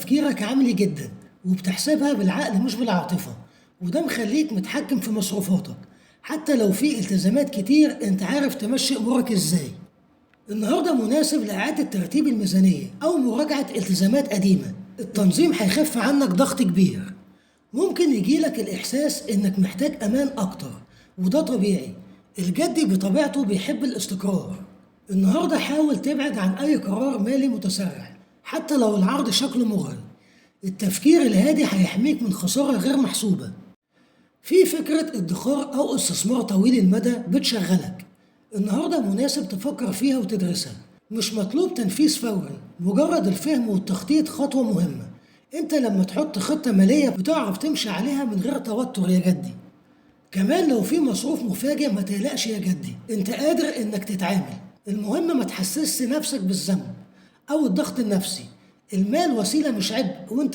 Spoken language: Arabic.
تفكيرك عملي جدا وبتحسبها بالعقل مش بالعاطفة، وده مخليك متحكم في مصروفاتك. حتى لو في التزامات كتير انت عارف تمشي امورك ازاي. النهاردة مناسب لإعادة ترتيب الميزانية أو مراجعة التزامات قديمة. التنظيم هيخف عنك ضغط كبير. ممكن يجيلك الإحساس إنك محتاج أمان أكتر، وده طبيعي. الجدي بطبيعته بيحب الاستقرار. النهاردة حاول تبعد عن أي قرار مالي متسرع حتى لو العرض شكله مغري. التفكير الهادي هيحميك من خسارة غير محسوبة. في فكرة ادخار أو استثمار طويل المدى بتشغلك. النهاردة مناسب تفكر فيها وتدرسها. مش مطلوب تنفيذ فوري، مجرد الفهم والتخطيط خطوة مهمة. انت لما تحط خطة مالية بتعرف تمشي عليها من غير توتر يا جدي. كمان لو في مصروف مفاجئ ما تقلقش يا جدي، انت قادر انك تتعامل. المهم ما تحسسش نفسك بالذنب او الضغط النفسي. المال وسيلة مش عبء، وانت